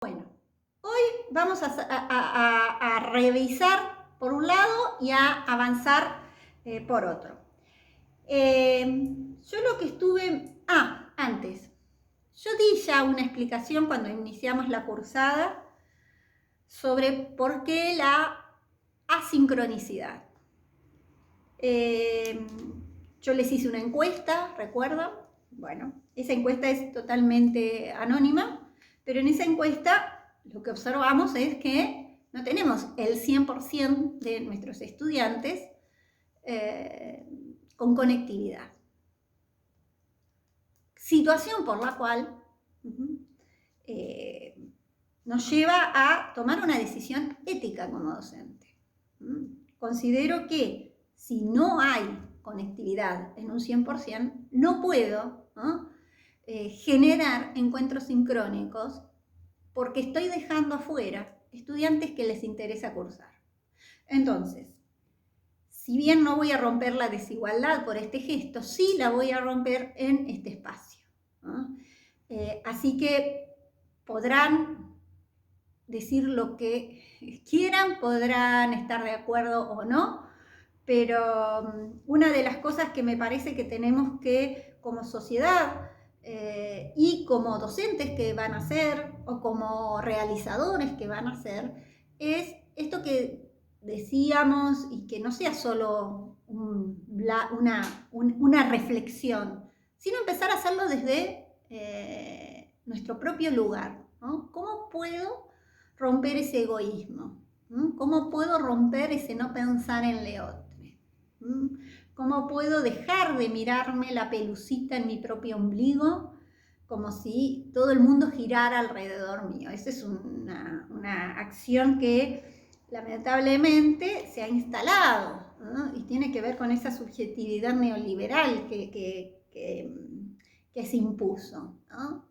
Bueno, hoy vamos a revisar por un lado y a avanzar por otro. Yo lo que estuve... antes. Yo di ya una explicación cuando iniciamos la cursada sobre por qué la asincronicidad. Yo les hice una encuesta, ¿recuerdan? Bueno, esa encuesta es totalmente anónima, pero en esa encuesta lo que observamos es que no tenemos el 100% de nuestros estudiantes con conectividad. Situación por la cual nos lleva a tomar una decisión ética como docente. Considero que si no hay conectividad en un 100%, no puedo generar encuentros sincrónicos porque estoy dejando afuera estudiantes que les interesa cursar. Entonces, si bien no voy a romper la desigualdad por este gesto, sí la voy a romper en este espacio. Así que podrán decir lo que quieran, podrán estar de acuerdo o no, pero una de las cosas que me parece que tenemos que, como sociedad y como docentes que van a ser, o como realizadores que van a ser, es esto que decíamos y que no sea solo una reflexión, sino empezar a hacerlo desde nuestro propio lugar, ¿no? ¿Cómo puedo romper ese egoísmo? ¿Cómo puedo romper ese no pensar en Leotre? ¿Cómo puedo dejar de mirarme la pelucita en mi propio ombligo como si todo el mundo girara alrededor mío? Esa es una acción que lamentablemente se ha instalado, ¿no? Y tiene que ver con esa subjetividad neoliberal que se impuso, ¿no?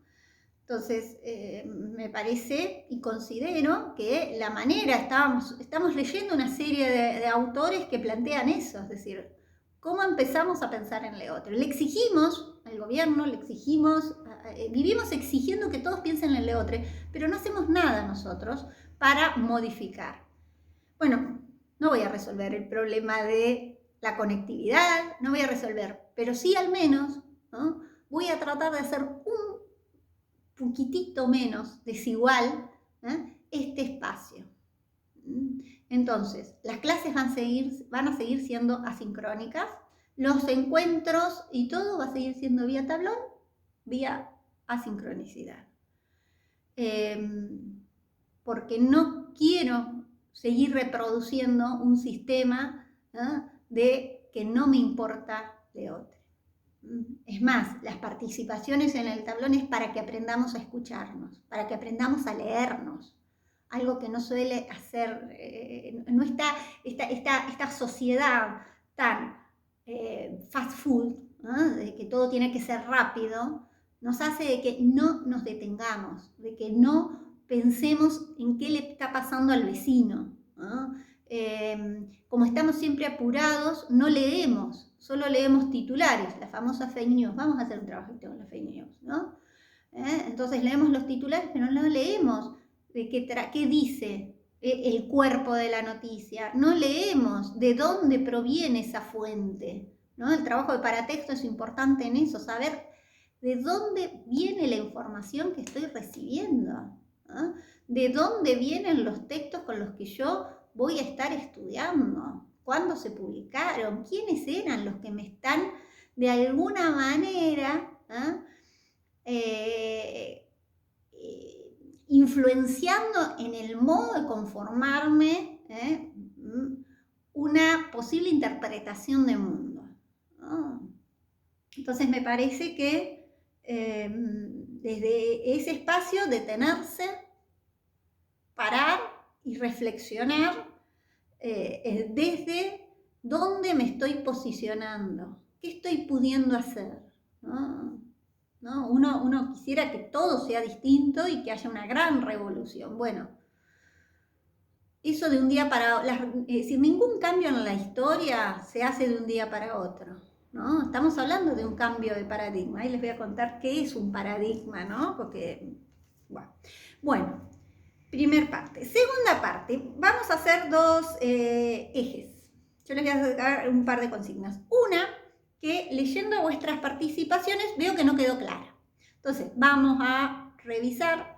Entonces, me parece y considero que la manera, estamos leyendo una serie de autores que plantean eso, es decir, ¿cómo empezamos a pensar en Leotre? Le exigimos al gobierno, vivimos exigiendo que todos piensen en Leotre, pero no hacemos nada nosotros para modificar. Bueno, no voy a resolver el problema de la conectividad, no voy a resolver, pero sí al menos, ¿no? Voy a tratar de hacer un poquitito menos desigual este espacio. Entonces, las clases van a seguir siendo asincrónicas, los encuentros y todo va a seguir siendo vía tablón, vía asincronicidad. Porque no quiero seguir reproduciendo un sistema de que no me importa de otro. Es más, las participaciones en el tablón es para que aprendamos a escucharnos, para que aprendamos a leernos, algo que no suele hacer, no está esta sociedad tan fast food, ¿no? De que todo tiene que ser rápido, nos hace de que no nos detengamos, de que no pensemos en qué le está pasando al vecino, ¿no? Como estamos siempre apurados, no leemos, solo leemos titulares, la famosa fake news. Vamos a hacer un trabajito con la fake news, ¿no? Entonces leemos los titulares, pero no leemos de qué dice el cuerpo de la noticia, no leemos de dónde proviene esa fuente, ¿no? El trabajo de paratexto es importante en eso, saber de dónde viene la información que estoy recibiendo, ¿no? De dónde vienen los textos con los que yo voy a estar estudiando, cuándo se publicaron, quiénes eran los que me están de alguna manera influenciando en el modo de conformarme una posible interpretación de mundo. Entonces me parece que desde ese espacio detenerse, parar y reflexionar desde dónde me estoy posicionando, qué estoy pudiendo hacer, ¿no? Uno quisiera que todo sea distinto y que haya una gran revolución. Bueno, eso de un día para otro, sin ningún cambio en la historia se hace de un día para otro, ¿no? Estamos hablando de un cambio de paradigma y les voy a contar qué es un paradigma, ¿no? Porque, bueno. Primer parte. Segunda parte, vamos a hacer dos ejes. Yo les voy a dar un par de consignas. Una, que leyendo vuestras participaciones veo que no quedó clara. Entonces, vamos a revisar.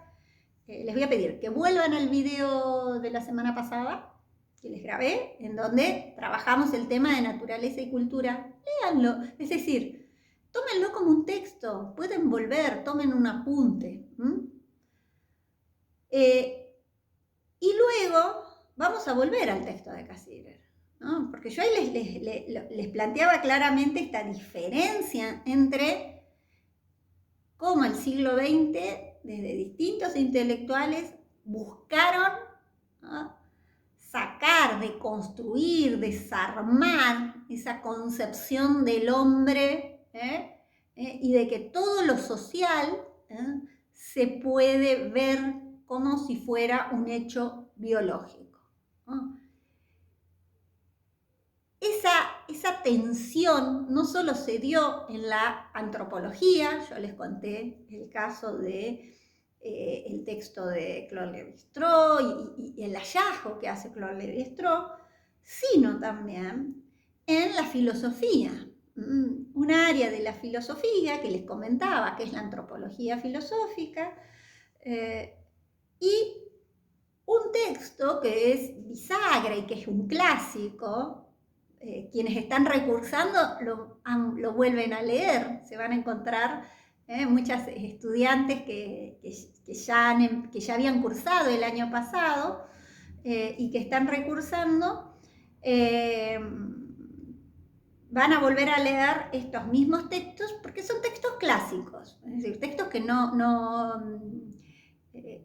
Les voy a pedir que vuelvan al video de la semana pasada, que les grabé, en donde trabajamos el tema de naturaleza y cultura. Léanlo, es decir, tómenlo como un texto, pueden volver, tomen un apunte. Y luego vamos a volver al texto de Cassirer, ¿no? Porque yo ahí les planteaba claramente esta diferencia entre cómo el siglo XX, desde distintos intelectuales, buscaron, ¿no?, sacar, deconstruir, desarmar esa concepción del hombre, y de que todo lo social se puede ver como si fuera un hecho biológico, ¿no? Esa tensión no solo se dio en la antropología, yo les conté el caso de el texto de Claude Lévi-Strauss y el hallazgo que hace Claude Lévi-Strauss, sino también en la filosofía. Un área de la filosofía que les comentaba, que es la antropología filosófica, y un texto que es bisagra y que es un clásico. Quienes están recursando lo vuelven a leer, se van a encontrar muchas estudiantes que ya habían cursado el año pasado y que están recursando, van a volver a leer estos mismos textos porque son textos clásicos, es decir, textos que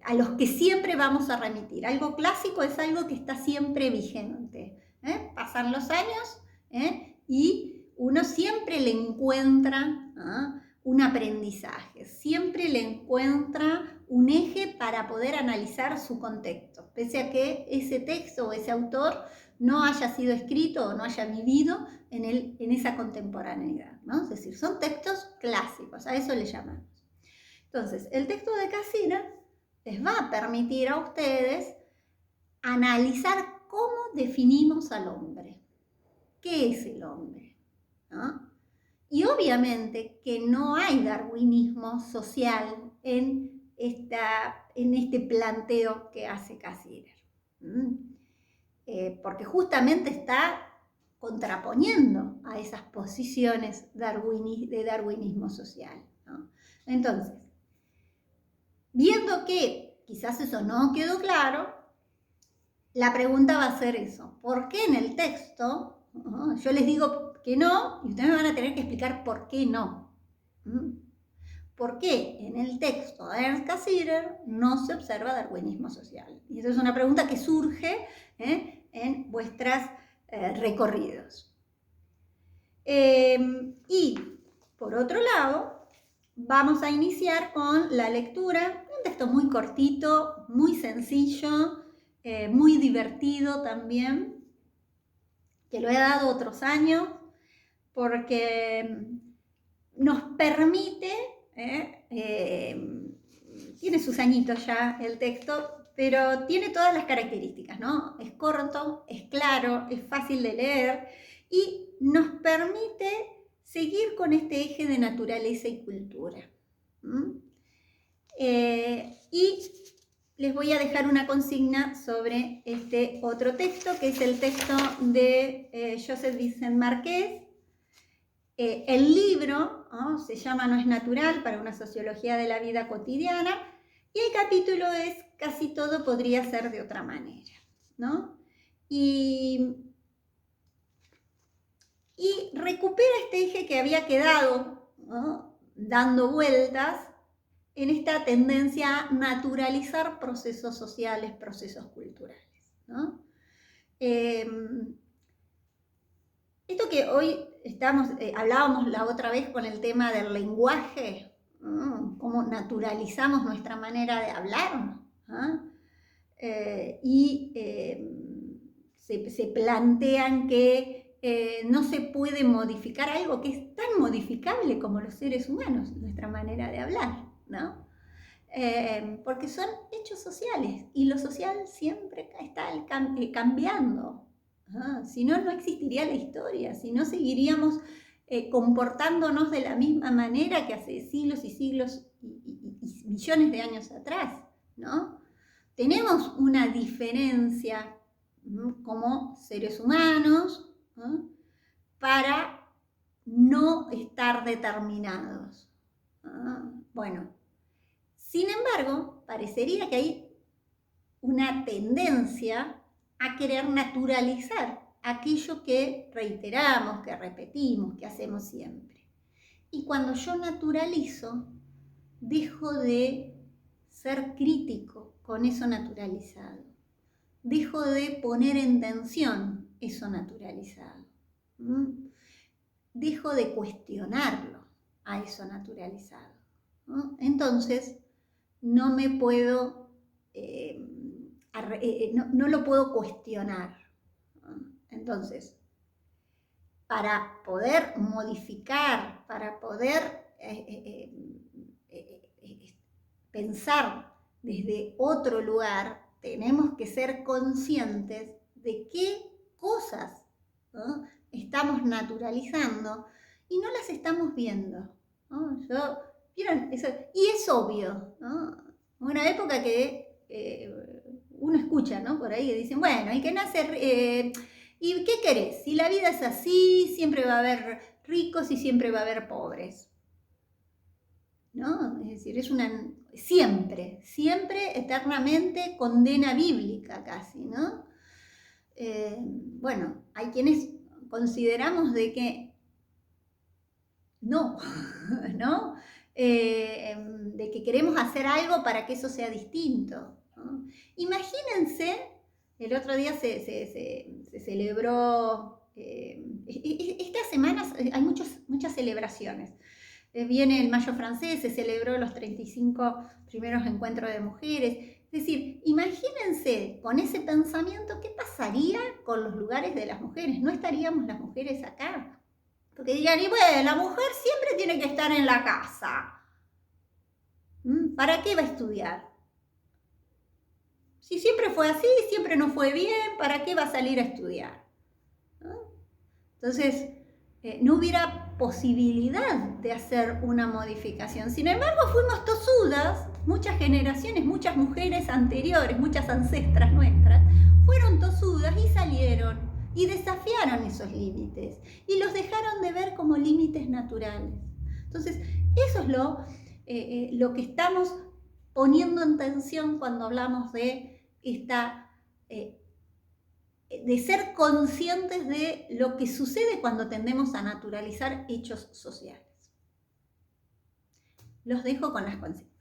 a los que siempre vamos a remitir. Algo clásico es algo que está siempre vigente. Pasan los años y uno siempre le encuentra un aprendizaje, siempre le encuentra un eje para poder analizar su contexto, pese a que ese texto o ese autor no haya sido escrito o no haya vivido en esa contemporaneidad, ¿no? Es decir, son textos clásicos, a eso le llamamos. Entonces, el texto de Cassirer les va a permitir a ustedes analizar cómo definimos al hombre. ¿Qué es el hombre? ¿No? Y obviamente que no hay darwinismo social en este planteo que hace Cassirer. Porque justamente está contraponiendo a esas posiciones de darwinismo social, ¿no? Entonces, viendo que quizás eso no quedó claro, la pregunta va a ser eso. ¿Por qué en el texto yo les digo que no y ustedes me van a tener que explicar por qué no? ¿Por qué en el texto de Ernst Cassirer no se observa darwinismo social? Y esa es una pregunta que surge en vuestros recorridos. Y por otro lado, vamos a iniciar con la lectura, un texto muy cortito, muy sencillo, muy divertido también, que lo he dado otros años, porque nos permite, tiene sus añitos ya el texto, pero tiene todas las características, ¿no? Es corto, es claro, es fácil de leer y nos permite seguir con este eje de naturaleza y cultura. Y les voy a dejar una consigna sobre este otro texto, que es el texto de Joseph Vicent Marqués. El libro se llama No es natural, para una sociología de la vida cotidiana, y el capítulo es Casi todo podría ser de otra manera, ¿no? Y recupera este eje que había quedado, ¿no?, dando vueltas en esta tendencia a naturalizar procesos sociales, procesos culturales, ¿no? Esto que hoy hablábamos la otra vez con el tema del lenguaje, cómo naturalizamos nuestra manera de hablar, se plantean que no se puede modificar algo que es tan modificable como los seres humanos, nuestra manera de hablar, ¿no? porque son hechos sociales y lo social siempre está cambiando. Si no, no existiría la historia, si no seguiríamos comportándonos de la misma manera que hace siglos y siglos y millones de años atrás, ¿no? Tenemos una diferencia como seres humanos, ¿no?, para no estar determinados. Bueno, sin embargo, parecería que hay una tendencia a querer naturalizar aquello que reiteramos, que repetimos, que hacemos siempre. Y cuando yo naturalizo, dejo de ser crítico con eso naturalizado. Dejo de poner en tensión eso naturalizado. Dejo de cuestionarlo a eso naturalizado. Entonces, no me puedo, no lo puedo cuestionar. Entonces, para poder modificar, para poder pensar desde otro lugar, tenemos que ser conscientes de qué cosas, ¿no?, estamos naturalizando y no las estamos viendo, ¿no? ¿Vieron? Y es obvio, ¿no? Una época que uno escucha, ¿no?, por ahí que dicen, bueno, y que nace... ¿y qué querés? Si la vida es así, siempre va a haber ricos y siempre va a haber pobres, ¿no? Es decir, es una... Siempre, eternamente, condena bíblica casi, ¿no? Bueno, hay quienes consideramos de que no, ¿no? De que queremos hacer algo para que eso sea distinto, ¿no? Imagínense, el otro día se celebró, estas semanas hay muchas celebraciones. Viene el Mayo francés, se celebró los 35 primeros encuentros de mujeres. Es decir, imagínense con ese pensamiento qué pasaría con los lugares de las mujeres. No estaríamos las mujeres acá. Porque dirían, y bueno, la mujer siempre tiene que estar en la casa. ¿Para qué va a estudiar? Si siempre fue así, siempre no fue bien, ¿para qué va a salir a estudiar? Entonces, no hubiera posibilidad de hacer una modificación. Sin embargo, fuimos tosudas, muchas generaciones, muchas mujeres anteriores, muchas ancestras nuestras, fueron tosudas y salieron y desafiaron esos límites y los dejaron de ver como límites naturales. Entonces, eso es lo que estamos poniendo en tensión cuando hablamos de de ser conscientes de lo que sucede cuando tendemos a naturalizar hechos sociales. Los dejo con las consecuencias.